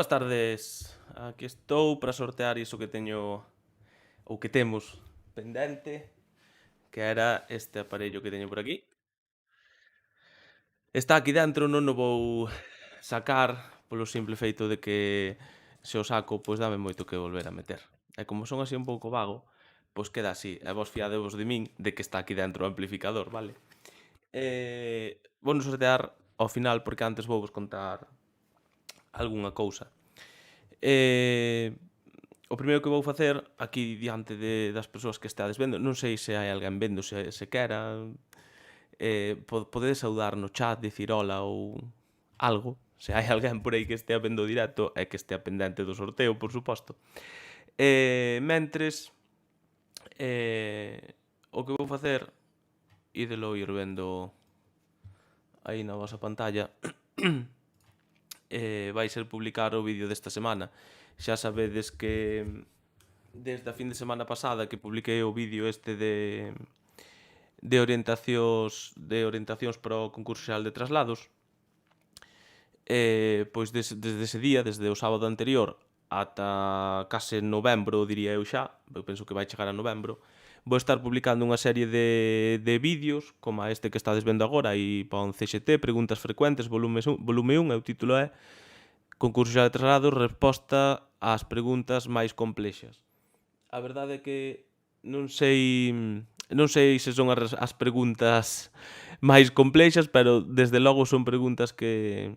Boas tardes, aquí estou para sortear iso que teño ou que temos pendente, que era este aparello que teño por aquí. Está aquí dentro, non o vou sacar polo simple feito de que se o saco, pois dame moito que volver a meter. E como son así un pouco vago, pois queda así. E vos fiadevos de min de que está aquí dentro o amplificador, vale? Vouno sortear ao final porque antes vou vos contar algunha cousa. Eh, o primeiro que vou facer aquí diante das persoas que estades vendo, non sei se hai alguén vendo se quera, podedes saudar no chat, dicir hola ou algo, se hai alguén por aí que estea vendo o directo e que estea pendente do sorteo, por suposto. Mentres, o que vou facer, ídelo ir vendo aí na vosa pantalla, vai ser publicar o vídeo desta semana. Xa sabedes que desde a fin de semana pasada que publiquei o vídeo este de orientacións para o concurso xeral de traslados, pois desde ese día, desde o sábado anterior ata case novembro, diría eu xa, eu penso que vai chegar a novembro, vou estar publicando unha serie de vídeos, como este que estades vendo agora, aí pon CXT, Preguntas Frecuentes, volume 1, e o título é Concurso xeral de traslados, resposta ás preguntas máis complexas. A verdade é que non sei se son as preguntas máis complexas, pero desde logo son preguntas que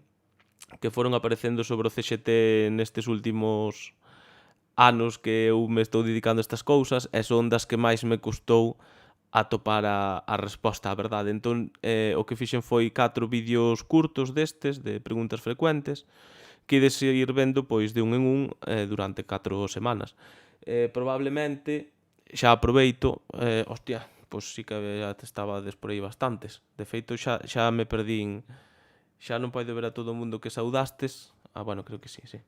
foron aparecendo sobre o CXT nestes últimos anos que eu me estou dedicando a estas cousas e son das que máis me custou atopar a resposta á verdade. Entón, o que fixen foi 4 vídeos curtos destes, de preguntas frecuentes, que ides ir vendo pois de un en un durante 4 semanas. Probablemente xa aproveito, hostia, pois sí que estabades por aí bastantes. De feito xa me perdín, xa non podo ver a todo o mundo que saudastes. Bueno, creo que sí, sí.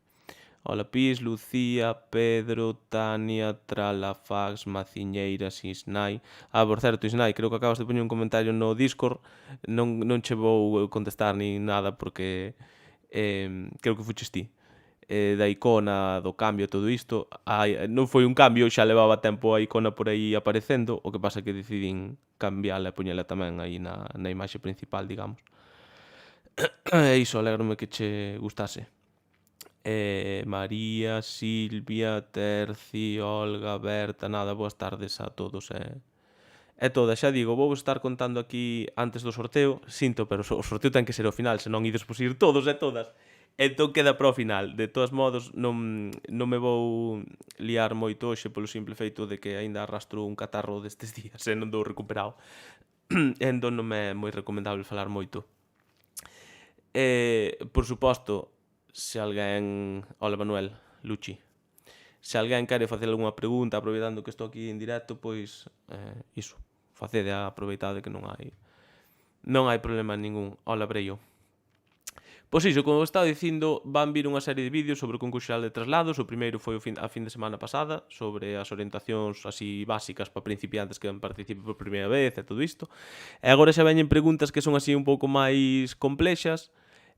Hola Pis, Lucía, Pedro, Tania, Tralafax, Maciñeiras, Isnai. Por certo, Isnai, creo que acabas de poñer un comentario no Discord. Non che vou contestar ni nada porque creo que fuches ti. Da icona, do cambio, todo isto. Non foi un cambio, xa levaba tempo a icona por aí aparecendo, o que pasa que decidín cambiala e poñela tamén aí na imaxe principal, digamos. E iso, alégrome que che gustase. María, Silvia, Terci, Olga, Berta, nada, boas tardes a todos e todas. Xa digo, vou estar contando aquí antes do sorteo, sinto, pero o sorteo ten que ser ao final, senón ides por ir todos e todas. Entón queda para o final. De todos modos, non me vou liar moito hoxe polo simple feito de que aínda arrastro un catarro destes días e non dou recuperado. Entón non me é moi recomendable falar moito. Por suposto, se alguén... Hola Manuel, Luchi. Se alguén quere facer algunha pregunta aproveitando que estou aquí en directo, pois iso, facede a aproveitade que non hai problema ningún. Hola Breio. Pois iso, como estaba dicindo, van vir unha serie de vídeos sobre o concurso xeral de traslados. O primeiro foi a fin de semana pasada, sobre as orientacións así básicas para principiantes que participen por primeira vez e todo isto. E agora xa veñen preguntas que son así un pouco máis complexas.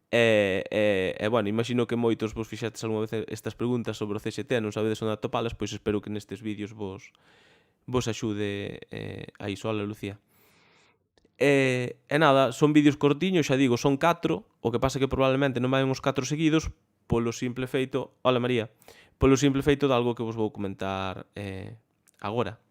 Bueno, imagino que moitos vos fixates algunha vez estas preguntas sobre o CXT, non sabedes onde atopalas, pois espero que nestes vídeos vos axude a iso. Hola, Lucía. Nada, son vídeos cortiños, xa digo, son 4, o que pasa que probablemente non vayan os 4 seguidos polo simple feito, hola María, polo simple feito de algo que vos vou comentar agora,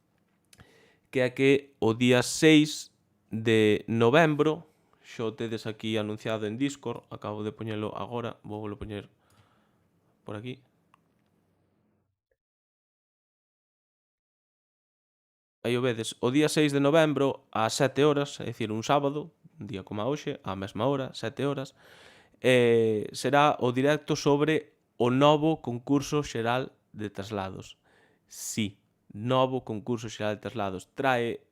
que é que o día 6 de novembro, xo tedes aquí anunciado en Discord, acabo de poñelo agora, vou poñer por aquí. Aí o vedes, o día 6 de novembro ás 7 horas, é dicir, un sábado, un día como a hoxe, á mesma hora, 7 horas, será o directo sobre o novo concurso xeral de traslados. Sí, novo concurso xeral de traslados. Trae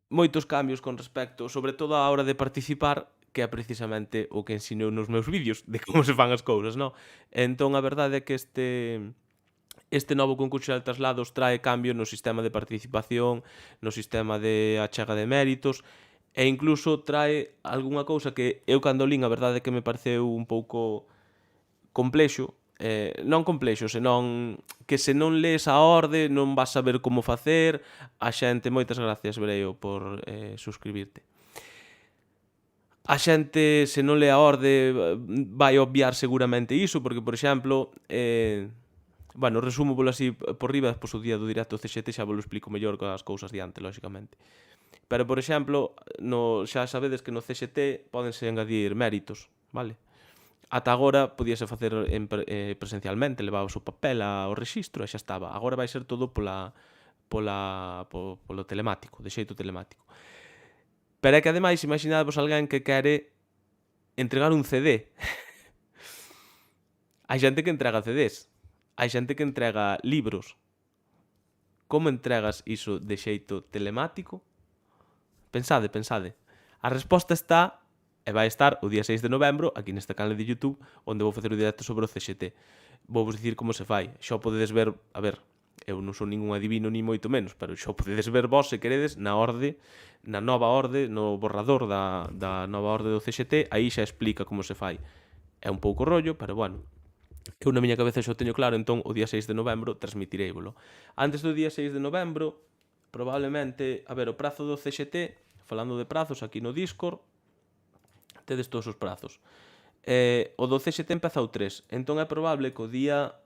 moitos cambios con respecto, sobre todo á hora de participar, que é precisamente o que ensino nos meus vídeos, de como se fan as cousas, non? Entón, a verdade é que este novo concurso de traslados trae cambio no sistema de participación, no sistema de achega de méritos, e incluso trae algunha cousa que eu cando lín a verdade é que me pareceu un pouco complexo, non complexo, senón que se non lees a orde non vas saber como facer. A xente, moitas gracias, Breo, por suscribirte. A xente, se non lee a orde, vai obviar seguramente iso, porque, por exemplo, bueno, resumo polo así por riba, despois o día do directo CXT xa vos lo explico mellor con as cousas diante, lóxicamente. Pero, por exemplo, xa sabedes que no CXT pódense engadir méritos, vale? Ata agora podíase facer presencialmente, levabas o papel ao rexistro e xa estaba. Agora vai ser todo polo telemático, de xeito telemático. Pero é que ademais imaginadvos alguén que quere entregar un CD. Hai xente que entrega CDs, hai xente que entrega libros. Como entregas iso de xeito telemático? Pensade. A resposta está, e vai estar o día 6 de novembro, aquí neste canal de YouTube, onde vou facer o directo sobre o CXT. Vou vos dicir como se fai. Xa podedes ver, a ver, eu non son ningún adivino ni moito menos, pero xa podedes ver vos, se queredes, na nova orde, no borrador da nova orde do CXT, aí xa explica como se fai. É un pouco rollo, pero bueno, eu na miña cabeza xa o teño claro, entón o día 6 de novembro transmitireivolo. Antes do día 6 de novembro, probablemente, a ver, o prazo do CXT, falando de prazos, aquí no Discord, tedes todos os prazos. O do CXT empeza o 3, entón é probable que o día...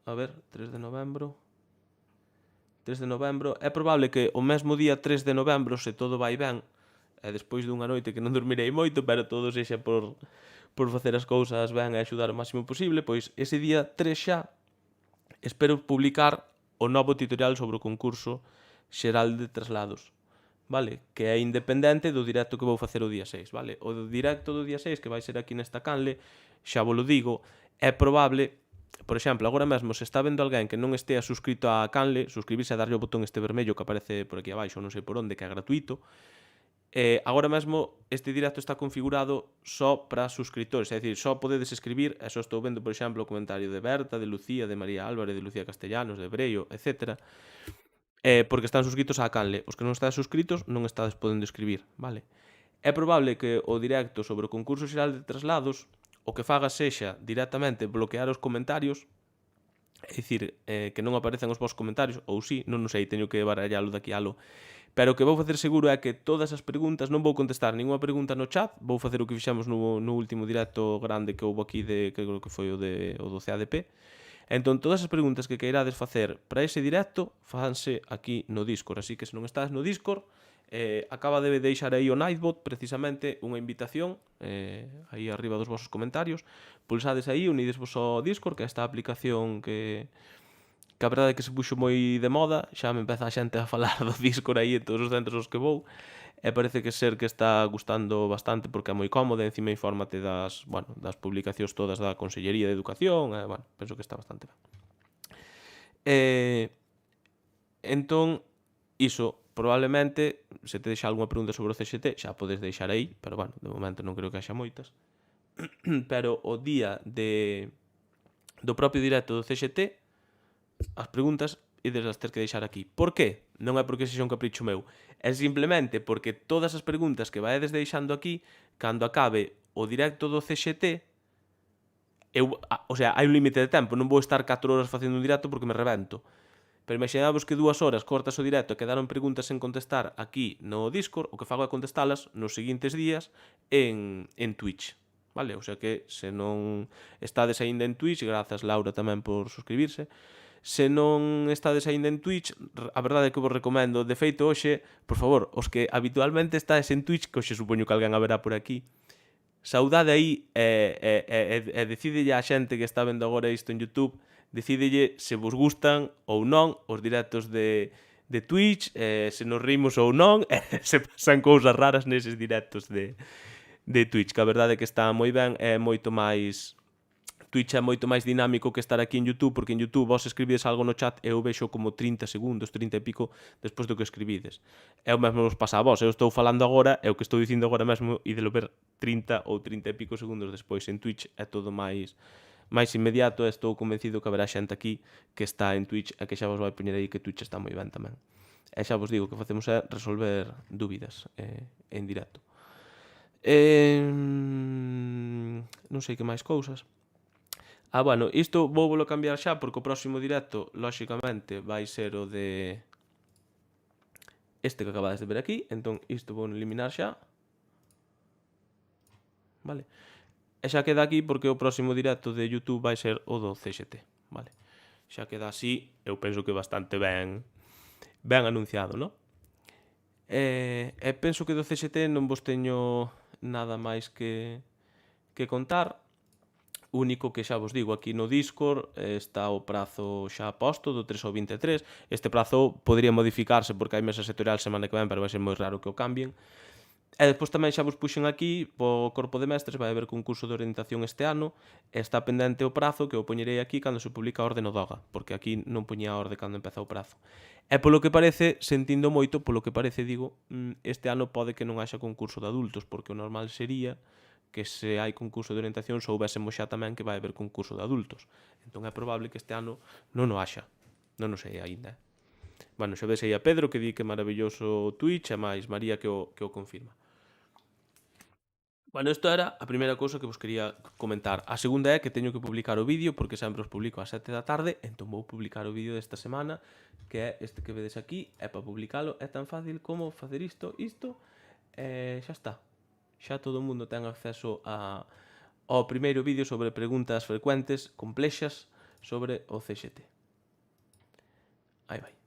A ver, 3 de novembro... é probable que o mesmo día 3 de novembro, se todo vai ben, e despois dunha noite que non dormirei moito, pero todo sexa por facer as cousas ben e axudar o máximo posible, pois ese día 3 xa espero publicar o novo tutorial sobre o concurso xeral de traslados, vale? Que é independente do directo que vou facer o día 6, vale? O directo do día 6, que vai ser aquí nesta canle, xa vos lo digo, é probable... Por exemplo, agora mesmo, se está vendo alguén que non estea suscrito á canle, suscribirse e darlle o botón este vermello que aparece por aquí abaixo, non sei por onde, que é gratuito. Agora mesmo este directo está configurado só para suscriptores, é dicir, só podedes escribir, e só estou vendo, por exemplo, o comentario de Berta, de Lucía, de María Álvarez, de Lucía Castellanos, de Breio, etc. Porque están suscritos á canle. Os que non están suscritos non estades podendo escribir, vale? É probable que o directo sobre o concurso xeral de traslados o que faga sexa directamente bloquear os comentarios, é dicir, que non aparecen os vos comentarios, ou si, non sei, teño que barallalo daqui alo, pero o que vou facer seguro é que todas as preguntas, non vou contestar ninguna pregunta no chat, vou facer o que fixemos no último directo grande que houve aquí, que creo que foi o do CADP. Entón, todas as preguntas que queirades facer para ese directo, fanse aquí no Discord, así que se non estás no Discord, acaba de deixar aí o Nightbot precisamente unha invitación aí arriba dos vosos comentarios, pulsades aí, unidesvos ao Discord, que é esta aplicación que a verdade é que se puxo moi de moda, xa me empeza a xente a falar do Discord aí en todos os centros aos que vou, e parece que ser que está gustando bastante porque é moi cómodo, encima infórmate das publicacións todas da Consellería de Educación, bueno, penso que está bastante ben. Entón, iso, probablemente, se te deixa algunha pregunta sobre o CXT, xa podes deixar aí, pero bueno, de momento non creo que haxa moitas. Pero o día do propio directo do CXT, as preguntas ides as ter que deixar aquí. Por qué? Non é porque sexa un capricho meu, é simplemente porque todas as preguntas que vaedes deixando aquí, cando acabe o directo do CXT, o sea, hai un límite de tempo, non vou estar 4 horas facendo un directo porque me rebento. Pero imaginadvos que 2 horas cortas o directo e quedaron preguntas sen contestar aquí no Discord, o que fago é contestalas nos seguintes días en Twitch, vale? O sea que se non estades aínda en Twitch, grazas Laura tamén por suscribirse, se non estades aínda en Twitch, a verdade é que vos recomendo, de feito hoxe, por favor, os que habitualmente estades en Twitch, que hoxe supoño que alguén haberá por aquí, saudade aí e decidelle a xente que está vendo agora isto en YouTube, decidelle se vos gustan ou non os directos de Twitch, se nos rimos ou non, se pasan cousas raras neses directos de Twitch, que a verdade é que está moi ben, é moito máis... Twitch é moito máis dinámico que estar aquí en YouTube, porque en YouTube vos escribides algo no chat e eu vexo como 30 segundos, 30 e pico despois do que escribides. É o mesmo vos pasa a vos, eu estou falando agora e o que estou dicindo agora mesmo e de lo ver 30 ou 30 e pico segundos despois. En Twitch é todo máis inmediato e estou convencido que haberá xente aquí que está en Twitch e que xa vos vai poñer aí que Twitch está moi ben tamén. E xa vos digo que facemos é resolver dúbidas en directo. Non sei que máis cousas. Bueno, isto vou cambiar xa porque o próximo directo, lóxicamente, vai ser o de este que acabades de ver aquí, entón isto vou eliminar xa. Vale? E xa queda aquí porque o próximo directo de YouTube vai ser o do CXT, vale? Xa queda así, eu penso que bastante ben anunciado, non? Penso que do CXT non vos teño nada máis que contar. O único que xa vos digo, aquí no Discord está o prazo xa posto do 3 ao 23. Este prazo podría modificarse porque hai mesa sectorial semana que ven, pero vai ser moi raro que o cambien. E despois tamén xa vos puxen aquí, po Corpo de Mestres, vai haber concurso de orientación este ano, e está pendente o prazo que o poñerei aquí cando se publica a orde no DOGA, porque aquí non poñía a orde cando empeza o prazo. E polo que parece, sentindo moito, polo que parece, digo, este ano pode que non haxa concurso de adultos, porque o normal sería que se hai concurso de orientación soubésemos xa tamén que vai haber concurso de adultos. Entón é probable que este ano non o haxa. Non o sei aínda. Bueno, xa ves aí a Pedro que di que maravilloso Twitch e máis María que o confirma. Bueno, isto era a primeira cousa que vos quería comentar. A segunda é que teño que publicar o vídeo porque sempre os publico ás 7 da tarde, entón vou publicar o vídeo desta semana, que é este que vedes aquí, é para publicalo, é tan fácil como facer isto, e xa está. Xa todo o mundo ten acceso ao primeiro vídeo sobre preguntas frecuentes, complexas, sobre o CXT. Aí vai.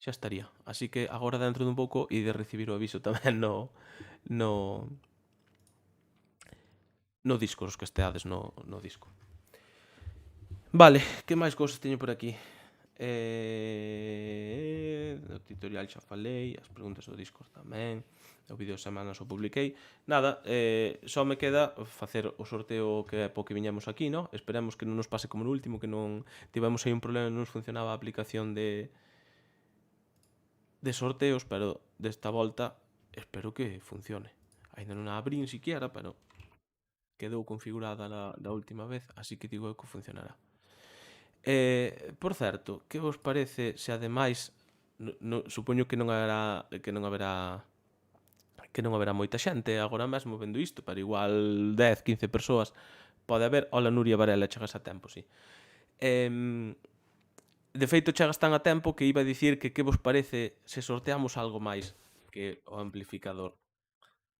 Xa estaría. Así que agora dentro dun pouco e de recibir o aviso tamén no Discord, os que esteades no Discord. Vale, que máis cousas teño por aquí? O tutorial xa falei, as preguntas do Discord tamén, o vídeo de semana só publiquei. Nada, só me queda facer o sorteo que é po que viñamos aquí, no? Esperemos que non nos pase como no último, que non tivemos aí un problema, non nos funcionaba a aplicación de sorteos, pero desta volta espero que funcione. Ainda non a abrín siquiera, pero quedou configurada da última vez, así que digo que funcionará. Por certo, que vos parece se ademais supoño que non haberá moita xente agora mesmo vendo isto, pero igual 10, 15 persoas pode haber. Hola Nuria Varela, chegas a tempo, sí. De feito chegas tan a tempo que iba a dicir que vos parece se sorteamos algo máis que o amplificador.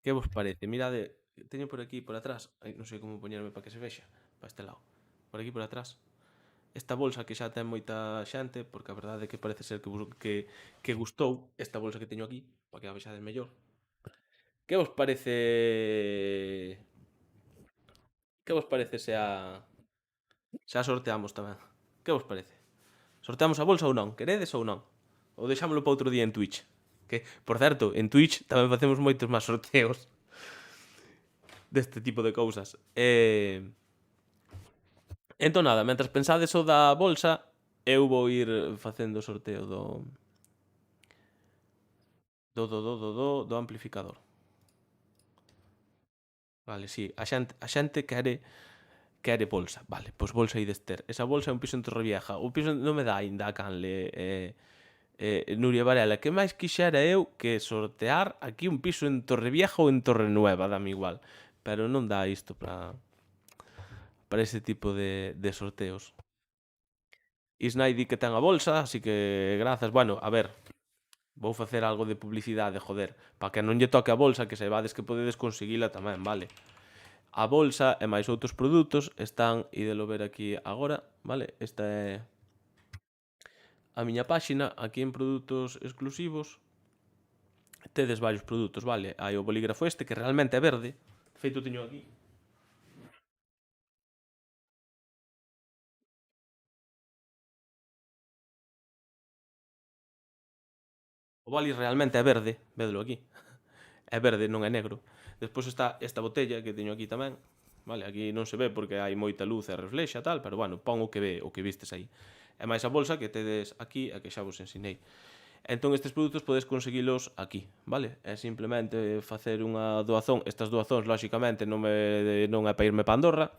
Que vos parece? Mirade, teño por aquí, por atrás, non sei como poñerme para que se vexa, para este lado. Por aquí, por atrás. Esta bolsa que xa ten moita xente, porque a verdade é que parece ser que gustou esta bolsa que teño aquí, para que a vexades mellor. Que vos parece... Que vos parece se a sorteamos tamén? Que vos parece? Sorteamos a bolsa ou non? Queredes ou non? Ou deixámoslo para outro día en Twitch? Que, por certo, en Twitch tamén facemos moitos máis sorteos deste tipo de cousas. Entón nada, mentras pensades o da bolsa, eu vou ir facendo o sorteo do amplificador. Vale, sí, a xente quere bolsa. Vale, pois bolsa ides ter. Esa bolsa é un piso en Torrevieja. O piso non me dá ainda a canle. Nuria Varela, que máis quixera eu que sortear aquí un piso en Torrevieja ou en Torrenueva, dame igual. Pero non dá isto para ese tipo de sorteos. Isnai di que ten a bolsa, así que grazas. Bueno, a ver, vou facer algo de publicidade, joder, para que non lle toque a bolsa, que saibades que podedes conseguila tamén, vale? A bolsa e máis outros produtos están, idelo ver aquí agora, vale? Esta é a miña páxina, aquí en produtos exclusivos tedes varios produtos, vale? Hai o bolígrafo este que realmente é verde, feito teño aquí. O boli realmente é verde, vedelo aquí. É verde, non é negro. Despois está esta botella que teño aquí tamén. Vale, aquí non se ve porque hai moita luz e reflexa tal, pero bueno, pon o que vistes aí. E máis a bolsa que tedes aquí e que xa vos ensinei. Entón estes produtos podes conseguilos aquí, vale? É simplemente facer unha doazón. Estas doazóns, lóxicamente, non é para irme para Andorra.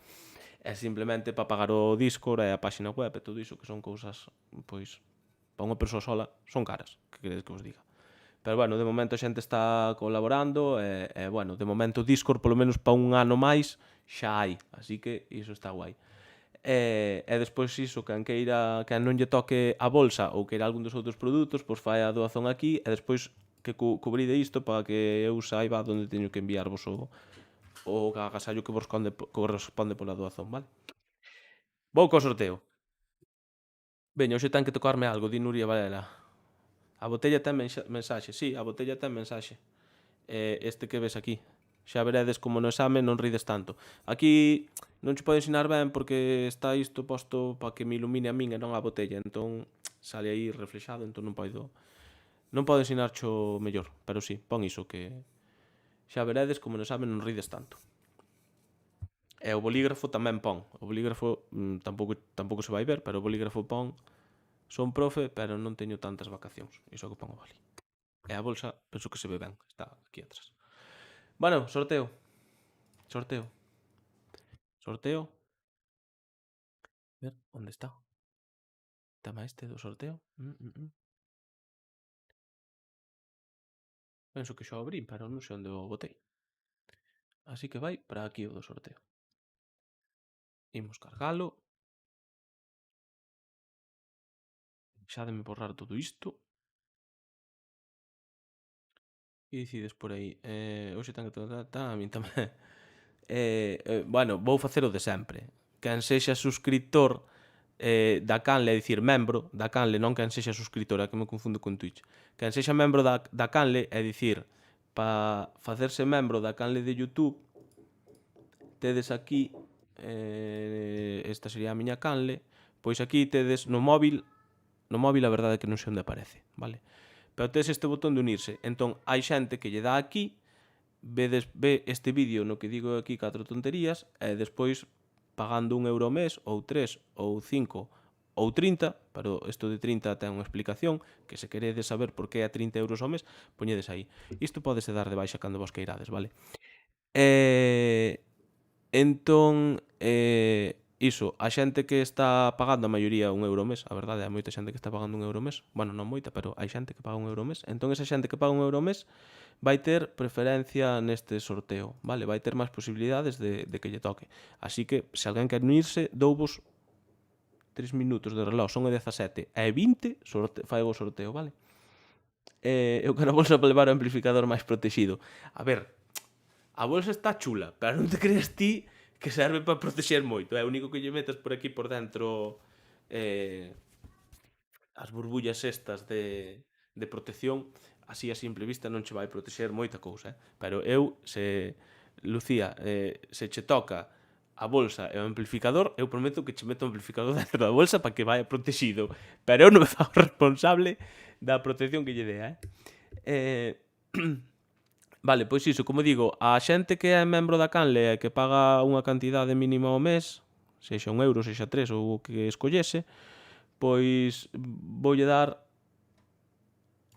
É simplemente para pagar o Discord e a páxina web e todo iso, que son cousas, pois, para unha persoa sola, son caras, que queredes que vos diga. Pero, bueno, de momento a xente está colaborando bueno, de momento Discord, polo menos pa un ano máis, xa hai. Así que iso está guai. E despois iso, quen non lle toque a bolsa ou queira algún dos outros produtos, pois fai a doazón aquí e despois que cubride isto para que eu saiba onde teño que enviarvos o agasallo que vos corresponde pola doazón, vale? Vou co sorteo. Veña, hoxe ten que tocarme algo, di Nuria Varela. A botella ten mensaxe, sí, a botella ten mensaxe. Este que ves aquí. Xa veredes como no exame non rides tanto. Aquí non che podo ensinar ben porque está isto posto para que me ilumine a min e non a botella. Entón sale aí reflexado, entón non podo ensinarcho mellor. Pero sí, pon iso que xa veredes como no exame non rides tanto. E o bolígrafo tamén pon. O bolígrafo tampouco se vai ver, pero o bolígrafo pon. Son profe, pero non teño tantas vacacións. Iso que pon o boli. E a bolsa, penso que se ve ben. Está aquí atrás. Bueno, sorteo. Sorteo. Sorteo. A ver, onde está? Tema este do sorteo. Penso que xa o abrí, pero non sei onde o botei. Así que vai para aquí o do sorteo. Imos cargalo. Xa de me borrar todo isto. E decides por aí. Hoxe ten que a min tamén. Bueno, vou facer o de sempre. Quen sexa suscriptor da canle, é dicir, membro da canle, non quen sexa suscriptor, é que me confundo con Twitch. Quen sexa membro da canle, é dicir, para facerse membro da canle de YouTube, tedes aquí, esta sería a miña canle, pois aquí tedes no móvil a verdade é que non sei onde aparece, vale? Pero tedes este botón de unirse, entón hai xente que lle dá aquí, ve este vídeo no que digo aquí 4 tonterías e despois pagando 1 euro ao mes, ou 3, ou 5, ou 30, pero isto de 30 ten unha explicación, que se queredes saber por que é 30 euros ao mes, poñedes aí. Isto podese dar de baixa cando vos queirades, vale? Entón, iso, a xente que está pagando a maioría 1 euro ao mes, a verdade, hai moita xente que está pagando 1 euro ao mes, bueno, non moita, pero hai xente que paga 1 euro ao mes, entón esa xente que paga 1 euro ao mes vai ter preferencia neste sorteo, vale? Vai ter máis posibilidades de que lle toque. Así que, se alguén quer unirse, douvos 3 minutos de reloj, son e 17 e 20, faigo o sorteo, vale? Eu quero a bolsa para levar o amplificador máis protegido. A ver, a bolsa está chula, pero non te creas ti que serve para protexer moito. É o único que lle metes por aquí por dentro as burbullas estas de protección, así a simple vista non che vai protexer moita cousa, pero eu, Lucía, se che toca a bolsa e o amplificador, eu prometo que che meto o amplificador dentro da bolsa para que vaya protegido, pero eu non me fago responsable da protección que lle dea, Vale, pois iso, como digo, a xente que é membro da canle e que paga unha cantidade mínima ao mes, sexa 1 euro, sexa 3 ou o que escollese, pois voulle dar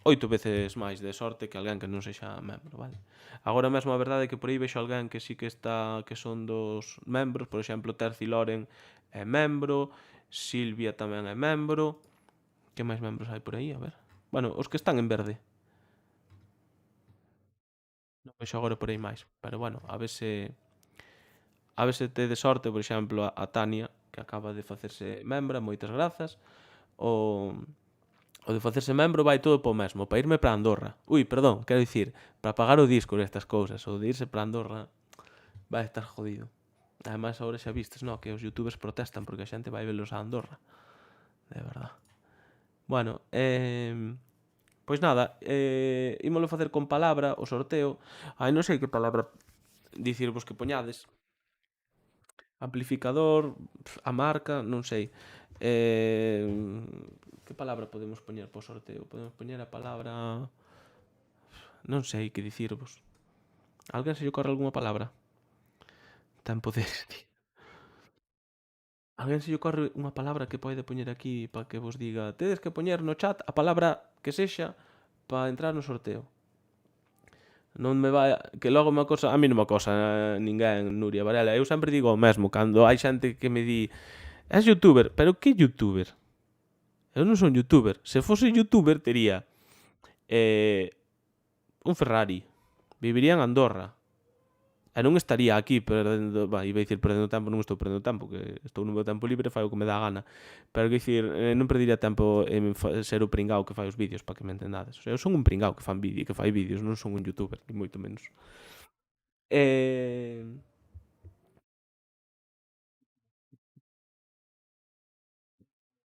8 veces máis de sorte que alguén que non sexa membro, vale? Agora mesmo a verdade é que por aí vexo alguén que sí que son dos membros, por exemplo, Terci Loren é membro, Silvia tamén é membro. Que máis membros hai por aí? A ver. Bueno, os que están en verde. Non vexo agora por aí máis, pero bueno, a ver se tedes sorte, por exemplo, a Tania, que acaba de facerse membra, moitas grazas. O de facerse membro vai todo po mesmo, para irme para Andorra. Ui, perdón, quero dicir, para pagar o disco nestas cousas, o de irse para Andorra vai estar jodido. Ademais, agora xa vistes, no, que os youtubers protestan porque a xente vai velos a Andorra. De verdad. Bueno, pois nada, ímolo facer con palabra, o sorteo. Ai, non sei que palabra dicirvos que poñades. Amplificador, a marca, non sei. Que palabra podemos poñer po sorteo? Podemos poñer a palabra... Non sei que dicirvos. Alguén se lle ocorre algunha palabra? Ten poderes, tío. Alguén se lle ocorre unha palabra que pode poñer aquí para que vos diga tedes que poñer no chat a palabra que sexa para entrar no sorteo. Non me vai... Que logo me acosa... A mí non me acosa ninguén, Nuria Varela. Eu sempre digo o mesmo. Cando hai xente que me di és youtuber, pero que youtuber? Eu non son youtuber. Se fose youtuber tería Un Ferrari. Viviría en Andorra. E non estaría aquí perdendo, iba a dicir perdendo tempo, non estou perdendo tempo, que estou no meu tempo libre e fai o que me dá a gana. Pero que dicir, non perdería tempo en ser o pringao que fai os vídeos, para que me entendades. O sea, eu son un pringao que fai vídeos, non son un youtuber, ni moito menos. Eh...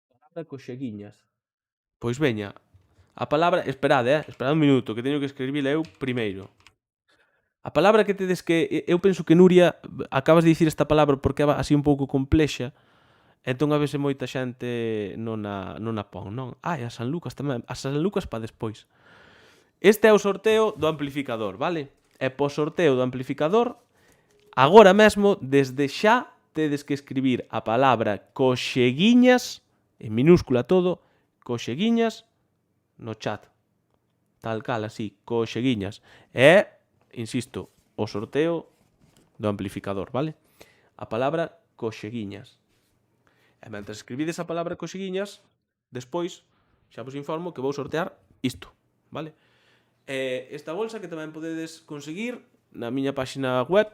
Palabra coxeguiñas. Pois veña, a palabra, esperade un minuto, que teño que escribir eu primeiro. A palabra que tedes que, eu penso que Nuria, acabas de dicir esta palabra porque é así un pouco complexa, entón a veces moita xente non a pon, non? Ai, a San Lucas tamén, a San Lucas pa despois. Este é o sorteo do amplificador, vale? E po sorteo do amplificador, agora mesmo, desde xa, tedes que escribir a palabra coxeguiñas, en minúscula todo, coxeguiñas, no chat. Tal cal, así, coxeguiñas. E, insisto, o sorteo do amplificador, vale? A palabra coxeguiñas. E mentre escribides a palabra coxeguiñas, despois xa vos informo que vou sortear isto, vale? Esta bolsa que tamén podedes conseguir na miña páxina web,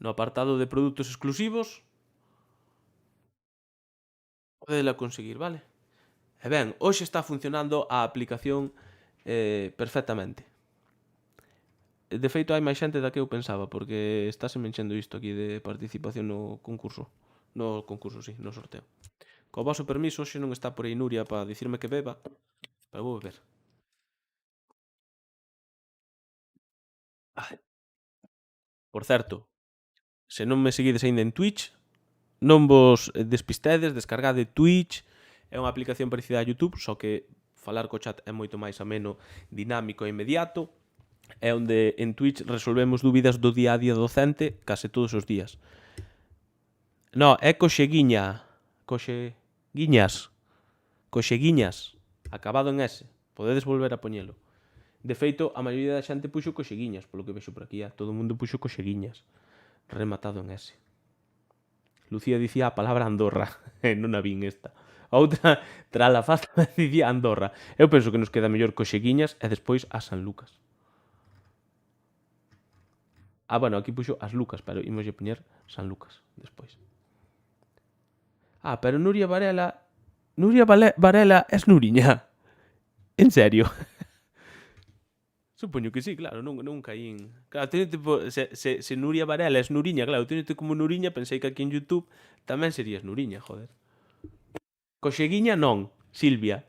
no apartado de produtos exclusivos, podedela conseguir, vale? E ben, hoxe está funcionando a aplicación perfectamente. De feito, hai máis xente da que eu pensaba, porque estáse enchendo isto aquí de participación no concurso. No concurso, sí, no sorteo. Co voso permiso, hoxe non está por aí Nuria para dicirme que beba, pero vou beber. Por certo, se non me seguides aínda en Twitch, non vos despistedes, descargade Twitch, é unha aplicación parecida a YouTube, só que falar co chat é moito máis ameno, dinámico e inmediato, é onde en Twitch resolvemos dúbidas do día a día docente case todos os días. No, é coxeguiñas, acabado en S. Podedes volver a poñelo. De feito, a maioría da xente puxo coxeguiñas, polo que vexo por aquí, todo o mundo puxo coxeguiñas, rematado en S. Lucía dicía a palabra Andorra, non a vin esta. A outra, tras a fasta, dicía Andorra. Eu penso que nos queda mellor coxeguiñas e despois a San Lucas. Bueno, aquí puxo as Lucas, pero imoslle poñer San Lucas despois. Pero Nuria Varela... Nuria Varela es Nuriña. En serio? Supoño que sí, claro, non caín. Claro, tipo, se Nuria Varela es Nuriña, claro, tenete como Nuriña, pensei que aquí en YouTube tamén serías Nuriña, joder. Coxeguiña non, Silvia.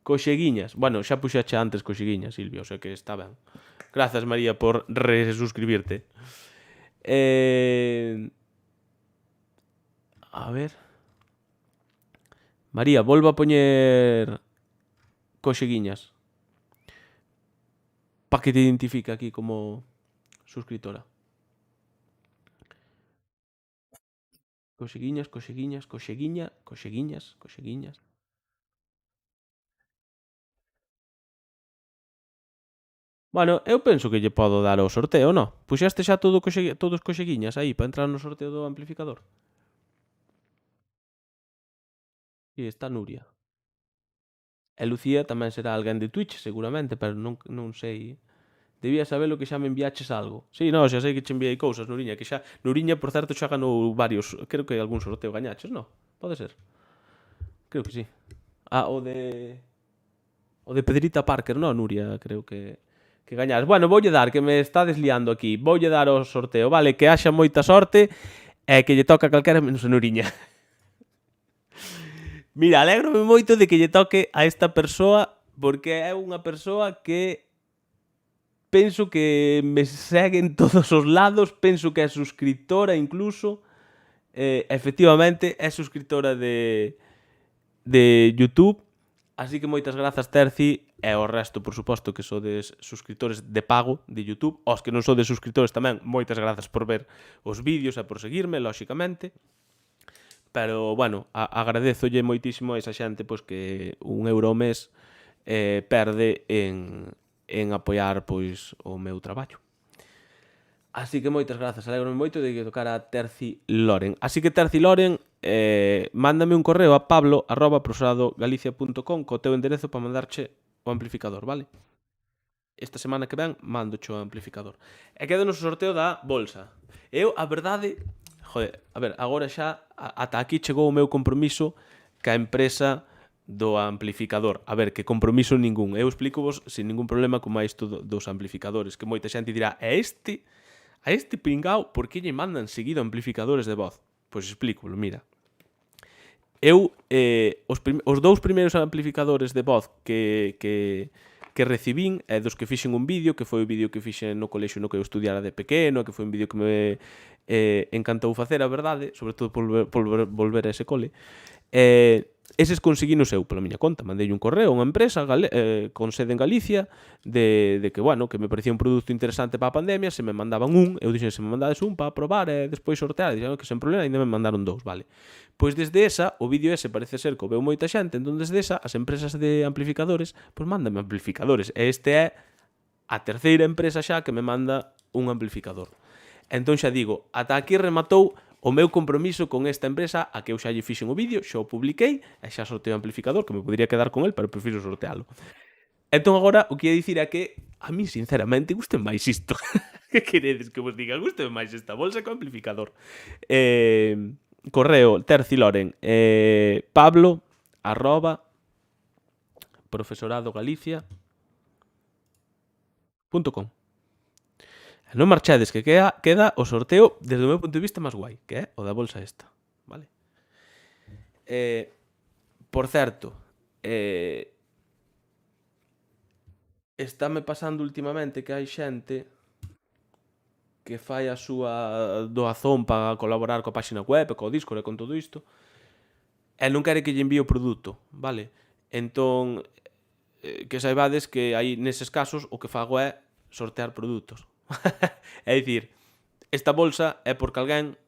Coxeguiñas. Bueno, xa puxache antes coxeguiñas, Silvia, o sea que está ben. Grazas, María, por resuscribirte. A ver. María, volvo a poñer coxeguiñas. Para que te identifique aquí como suscriptora. Coxeguiñas. Bueno, eu penso que lle podo dar o sorteo, non? Puxaste xa todos coxeguiñas aí para entrar no sorteo do amplificador. E está Nuria. E Lucía tamén será alguén de Twitch, seguramente, pero non sei. Debía sabelo que xa me enviaches algo. Sí, non, xa sei que che enviei cousas, Nuriña, que xa... Nuriña, por certo, xa ganou varios... Creo que algún sorteo gañaches, non? Pode ser. Creo que sí. O de Pedrita Parker, non, Nuria, creo que gañas. Bueno, voulle dar, que me está desliando aquí. Voulle dar o sorteo, vale? Que haxa moita sorte e que lle toca a calquera menos a Nuriña. Mira, alégrome moito de que lle toque a esta persoa, porque é unha persoa que penso que me segue en todos os lados, penso que é suscriptora incluso, efectivamente é suscriptora de YouTube, así que moitas grazas, Terci, e o resto, por suposto, que sodes suscriptores de pago de YouTube, os que non sodes suscriptores tamén, moitas grazas por ver os vídeos e por seguirme, lóxicamente. Pero, bueno, agradezolle moitísimo a esa xente pois que €1 ao mes perde en apoiar pois o meu traballo. Así que moitas grazas, alegro moito de que tocara a Terci Loren. Así que Terci Loren, mándame un correo a pablo@prosadogalicia.com co teu enderezo para mandarche o amplificador, vale? esta semana que ven mando o amplificador. E quedanos o sorteo da bolsa. Eu, a verdade, joder, a ver, agora xa ata aquí chegou o meu compromiso ca empresa do amplificador. A ver, que compromiso ningún. Eu explico vos sin ningún problema como é isto dos amplificadores, que moita xente dirá, a este pringao, por que lle mandan seguido amplificadores de voz? Pois explícolo, mira. Eu, os dous primeiros amplificadores de voz que recibín é dos que fixen un vídeo, que foi o vídeo que fixen no colexio no que eu estudiara de pequeno, que foi un vídeo que me encantou facer, a verdade, sobre todo por volver a ese cole. Eses conseguinos eu pola miña conta, mandei un correo a unha empresa con sede en Galicia de que, bueno, que me parecía un produto interesante para a pandemia, se me mandaban un, eu dixen, se me mandades un para probar e despois sortear, e dixen que sen problema, ainda me mandaron dous, vale. Pois desde esa, o vídeo ese parece ser que o veu moita xente, entón desde esa, as empresas de amplificadores, pois mándame amplificadores, e este é a terceira empresa xa que me manda un amplificador. Entón xa digo, ata aquí rematou o meu compromiso con esta empresa a que eu xa lle fixen o vídeo, xa o publiquei e xa sorteo o amplificador, que me podría quedar con el, pero prefiro sortealo. Entón agora o que ia dicir é que a mí sinceramente guste máis isto. Que queredes que vos diga? Guste máis esta bolsa que o amplificador. Correo terciloren pablo @ profesoradogalicia.com. Non marchades, que queda o sorteo desde o meu punto de vista máis guai, que é o da bolsa esta, vale? Por certo, estáme pasando últimamente que hai xente que fai a súa doazón para colaborar coa páxina web, co Discord e con todo isto, e non quere que lle envíe o produto, vale? Entón, que saibades que aí neses casos o que fago é sortear produtos. É dicir, esta bolsa é porque alguén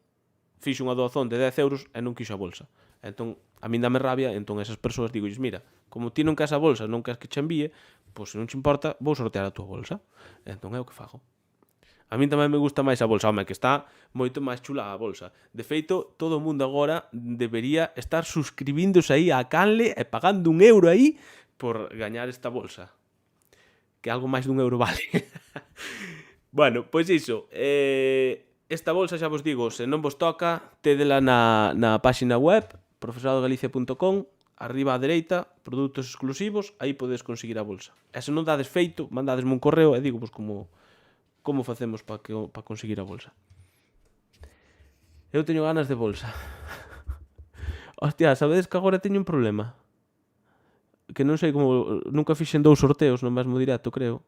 fixo unha doazón de 10 euros e non quixo a bolsa. Entón, a min dame rabia, entón esas persoas digolles, mira, como ti non queres a bolsa, non queres que che envíe, pois se non te importa, vou sortear a túa bolsa. Entón é o que fago. A min tamén me gusta máis a bolsa, home, que está moito máis chula a bolsa. De feito, todo o mundo agora debería estar suscribíndose aí a Canle e pagando €1 aí por gañar esta bolsa. Que algo máis dun euro vale. Bueno, pois iso, esta bolsa xa vos digo, se non vos toca, tédela na páxina web, profesoradogalicia.com, arriba á dereita, produtos exclusivos, aí podedes conseguir a bolsa. E se non dades feito, mandadesme un correo e digo vos como facemos para conseguir a bolsa. Eu teño ganas de bolsa. Hostia, sabedes que agora teño un problema? Que non sei como... Nunca fixen 2 sorteos no mesmo directo, creo.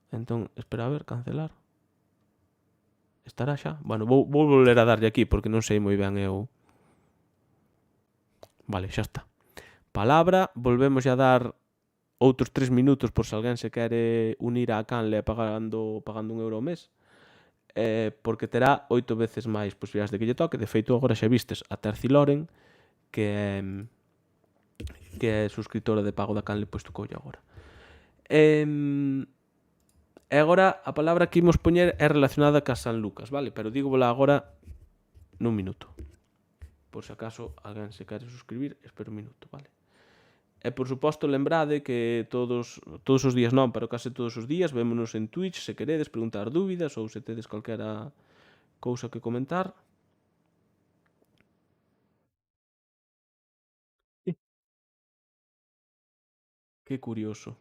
Entón, espera a ver, cancelar. Estará xa? Bueno, vou volver a darlle aquí porque non sei moi ben eu. Vale, xa está. Palabra, volvemos a dar outros 3 minutos por se alguén se quere unir á Canle pagando €1 ao mes. Porque terá 8 veces máis posibilidades de que lle toque. De feito, agora xa vistes a Terciloren, que é suscritora de pago da Canle, pois tocoulle agora. E agora a palabra que imos poñer é relacionada ca San Lucas, vale? Pero dígovola agora nun minuto. Por se acaso alguén se quere suscribir, espero un minuto, vale? E por suposto lembrade que todos os días non, pero case todos os días vémonos en Twitch se queredes preguntar dúbidas ou se tedes calquera cousa que comentar. Que curioso.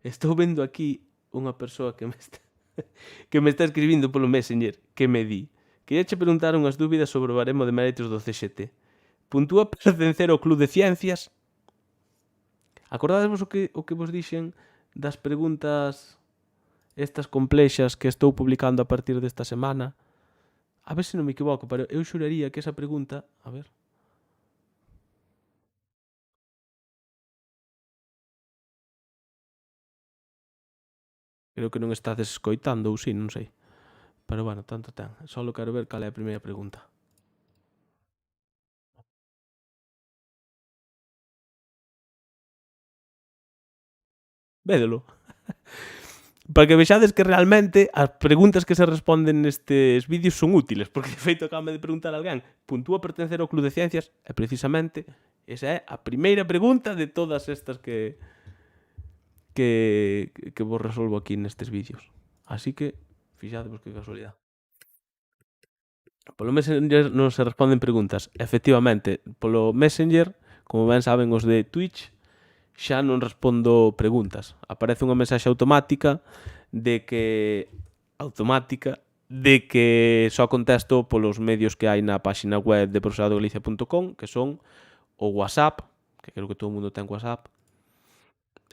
Estou vendo aquí unha persoa que me está escribindo polo Messenger que me di: quería che preguntar unhas dúbidas sobre o baremo de méritos do CXT. Puntúa pertencer ao Club de Ciencias? Acordadevos o que vos dixen das preguntas estas complexas que estou publicando a partir desta semana? A ver se non me equivoco, pero eu xuraría que esa pregunta... A ver... Creo que non estades escoitando ou si, non sei. Pero bueno, tanto ten. Só quero ver cal é a primeira pregunta. Védelo. Para que vexades que realmente as preguntas que se responden nestes vídeos son útiles, porque de feito acabame de preguntar alguén, puntúa pertencer ao Club de Ciencias, e precisamente esa é a primeira pregunta de todas estas que que vos resolvo aquí nestes vídeos. Así que, fixadevos que casualidade. Polo Messenger non se responden preguntas. Efectivamente, polo Messenger, como ben saben os de Twitch, xa non respondo preguntas. Aparece unha mensaxe automática de que só contesto polos medios que hai na páxina web de profesoradogalicia.com, que son o WhatsApp, que creo que todo o mundo ten WhatsApp,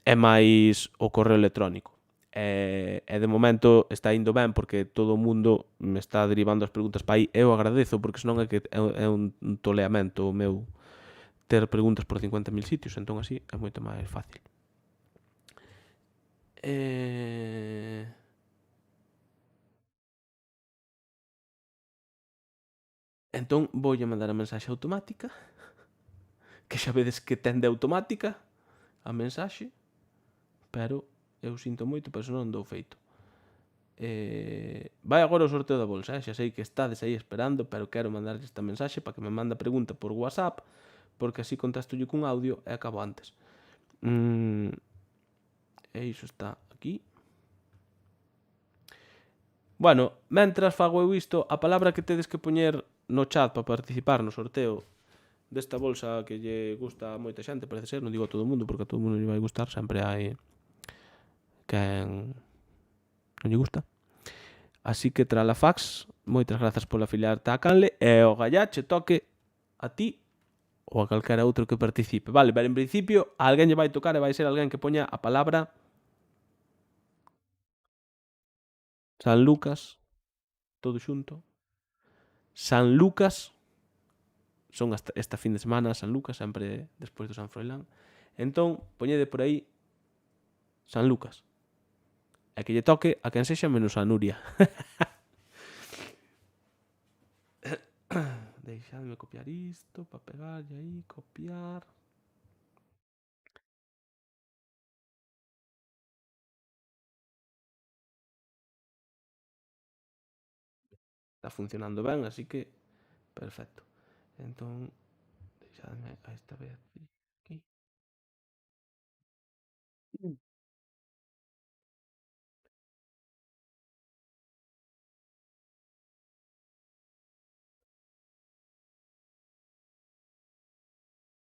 e máis o correo electrónico. E de momento está indo ben porque todo o mundo me está derivando as preguntas para aí. Eu agradezo porque senón é un toleamento o meu ter preguntas por 50.000 sitios, entón así é moito máis fácil. Entón voulle mandar a mensaxe automática, que xa vedes que ten de automática a mensaxe, pero eu sinto moito, pero senón non dou feito. Vai agora o sorteo da bolsa, xa sei que estades aí esperando, pero quero mandarlle esta mensaxe para que me manda pregunta por WhatsApp, porque así contestolle cun audio e acabo antes. E iso está aquí. Bueno, mentras fago eu isto, a palabra que tedes que poñer no chat para participar no sorteo desta bolsa que lle gusta a moita xente, parece ser, non digo a todo o mundo, porque a todo o mundo lle vai gustar, sempre hai quen non lle gusta. Así que Tralafax, moitas grazas por afiliarte á canle, e o gallache toque a ti ou a calquera outro que participe. Vale, pero en principio a alguén lle vai tocar e vai ser alguén que poña a palabra San Lucas, todo xunto. San Lucas, son esta fin de semana San Lucas, sempre despois do San Froilán. Entón, poñede por aí San Lucas. E que lle toque a quen sexa menos a Nuria. Deixadme copiar isto para pegarlle aí, copiar. Está funcionando ben, así que perfecto. Entón, deixadme a esta vez aquí.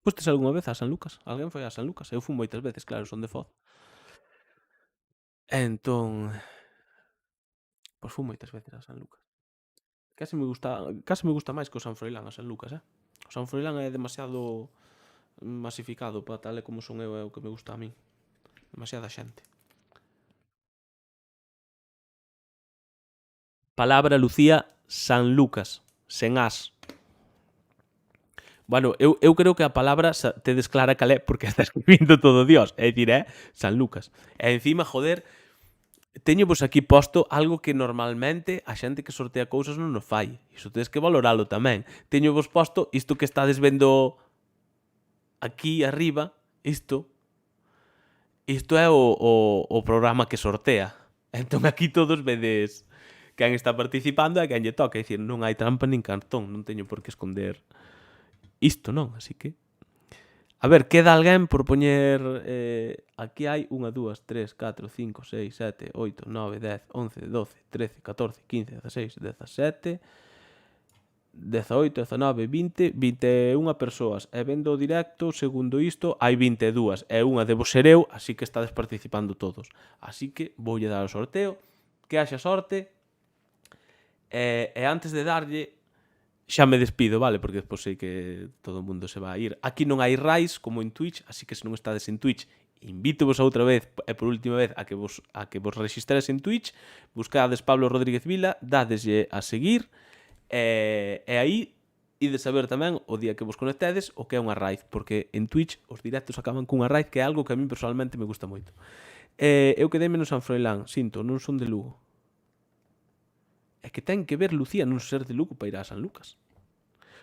Fostes algunha vez a San Lucas? Alguén foi a San Lucas? Eu fui moitas veces, claro, son de Foz. Entón, pois fui moitas veces a San Lucas. Case me gusta máis que o San Froilán a San Lucas, O San Froilán é demasiado masificado para tal e como son eu, é o que me gusta a min. Demasiada xente. Palabra, Lucía, San Lucas, sen as. Bueno, eu creo que a palabra tedes clara cal é porque está escribindo todo Dios. É dicir, San Lucas. E encima, joder, teño vos aquí posto algo que normalmente a xente que sortea cousas non nos fai. Iso tedes que valoralo tamén. Teño vos posto isto que estades vendo aquí arriba, isto é o programa que sortea. Entón aquí todos vedes quen está participando e quen lle toca. É dicir, non hai trampa nin cartón, non teño por que esconder isto, non? Así que... A ver, queda alguén por poñer... aquí hai 1, 2, 3, 4, 5, 6, 7, 8, 9, 10, 11, 12, 13, 14, 15, 16, 17, 18, 19, 20, 21 persoas. E vendo o directo, segundo isto, hai 22. E unha debo ser eu, así que estades participando todos. Así que voulle dar o sorteo, que haxa sorte. E antes de darlle, xa me despido, vale? Porque despois sei que todo o mundo se vai a ir. Aquí non hai RAIs como en Twitch, así que se non estades en Twitch, invítovos outra vez e por última vez a que vos registrades en Twitch, buscades Pablo Rodríguez Vila, dadeslle a seguir e aí ides saber tamén o día que vos conectedes o que é unha raid, porque en Twitch os directos acaban cunha raid, que é algo que a mí personalmente me gusta moito. Eu quedei menos San Froilán, sinto, non son de Lugo. É que ten que ver Lucía non ser de Lugo para ir a San Lucas.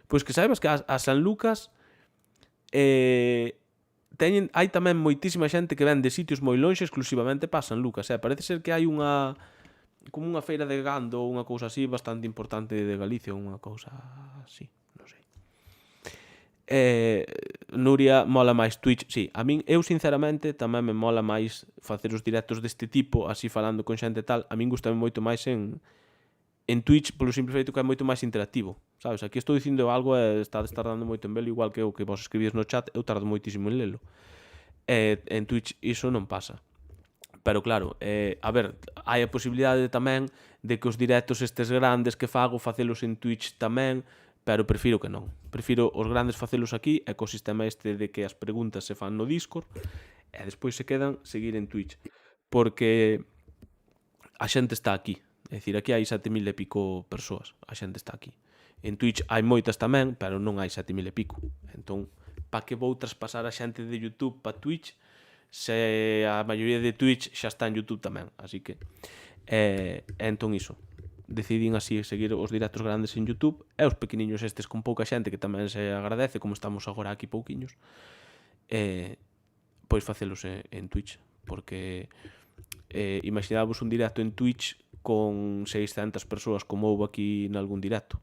Pois que saibas que a San Lucas hai tamén moitísima xente que ven de sitios moi lonxe exclusivamente para San Lucas. Parece ser que hai unha como unha feira de gando ou unha cousa así bastante importante de Galicia, unha cousa así, non sei. Nuria mola máis Twitch. Sí, a min, eu sinceramente tamén me mola máis facer os directos deste tipo, así falando con xente e tal. A min gustame moito máis en Twitch polo simple feito que é moito máis interactivo, sabes? Aquí estou dicindo algo e estades tardando moito en velo, igual que o que vos escribís no chat, eu tardo moitísimo en lelo. En Twitch iso non pasa. Pero claro, a ver, hai a posibilidade tamén de que os directos estes grandes que fago facelos en Twitch tamén, pero prefiro que non. Prefiro os grandes facelos aquí e co sistema este de que as preguntas se fan no Discord e despois se quedan seguir en Twitch. Porque a xente está aquí. É dicir, aquí hai 7.000 e pico persoas. A xente está aquí. En Twitch hai moitas tamén, pero non hai 7.000 e pico. Entón, pa que vou traspasar a xente de YouTube pa Twitch se a maioría de Twitch xa está en YouTube tamén? Así que, entón iso. Decidín así seguir os directos grandes en YouTube e os pequeniños estes con pouca xente, que tamén se agradece, como estamos agora aquí pouquiños, pois facelos en Twitch. Porque imaginadvos un directo en Twitch con 600 persoas como houve aquí nalgún directo.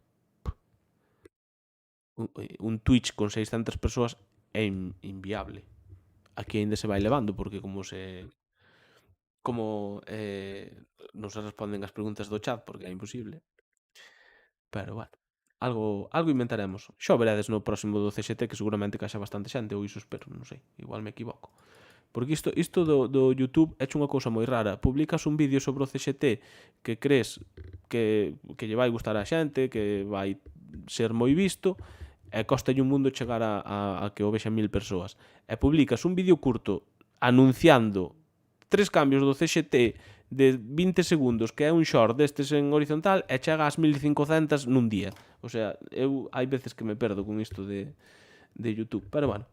Un Twitch con 600 persoas é inviable. Aquí ainda se vai levando porque non se responden as preguntas do chat porque é imposible. Pero bueno, algo inventaremos. Xa o veredes no próximo do CXT, que seguramente caixa bastante xente, ou iso espero, non sei, igual me equivoco. Porque isto do YouTube é unha cousa moi rara. Publicas un vídeo sobre o CXT que crees que lle vai gustar a xente, que vai ser moi visto, e costalle un mundo chegar a que o vexan 1.000 persoas. E publicas un vídeo curto anunciando 3 cambios do CXT de 20 segundos, que é un short destes en horizontal, e chega ás 1.500 nun día. O sea, eu hai veces que me perdo con isto de YouTube. Pero bueno,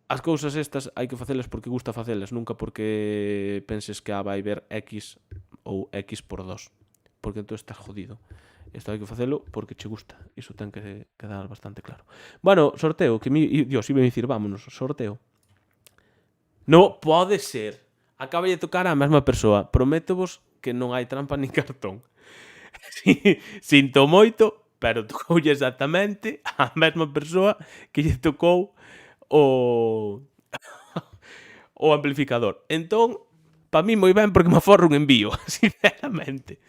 as cousas estas hai que facelas porque gusta facelas, nunca porque penses que vai ver X ou X por 2, porque entón estás jodido. Isto hai que facelo porque che gusta. Iso ten que quedar bastante claro. Bueno, sorteo, que Dios, iba a dicir, vámonos, sorteo. No pode ser. Acaba de tocar a mesma persoa. Prométovos que non hai trampa nin cartón. Sinto moito, pero tocoulle exactamente a mesma persoa que lle tocou o o amplificador. Entón, pa mí moi ben porque me aforro un envío, sinceramente.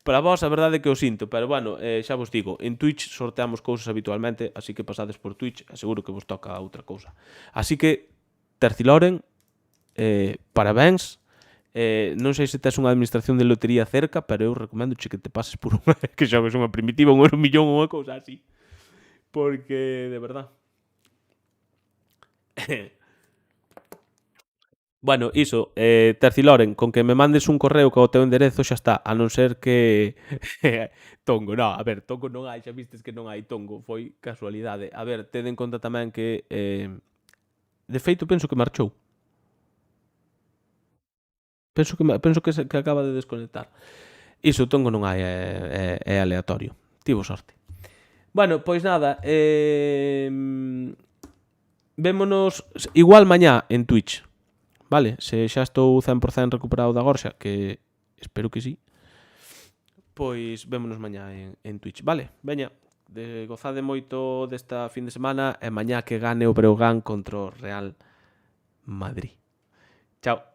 Para vos a verdade é que o sinto, pero bueno, xa vos digo, en Twitch sorteamos cousas habitualmente, así que pasades por Twitch, seguro que vos toca outra cousa. Así que, Terciloren, parabéns. Non sei se tes unha administración de lotería cerca, pero eu recomendo que te pases por unha que xogues unha primitiva, un euromillón ou unha cousa así. Porque, de verdad. Bueno, iso, Terciloren, con que me mandes un correo co teu enderezo xa está, a non ser que Tongo, non, a ver, Tongo non hai, xa vistes que non hai Tongo, foi casualidade. A ver, ted en conta tamén que de feito penso que marchou. Penso que acaba de desconectar. Iso, Tongo non hai, é aleatorio. Tivo sorte. Bueno, pois nada, vémonos igual mañá en Twitch. Vale, se xa estou 100% recuperado da gorxa, que espero que sí, pois vémonos mañá en Twitch. Vale, veña, gozade moito desta fin de semana e mañá que gane o Breogán contra o Real Madrid. Chao.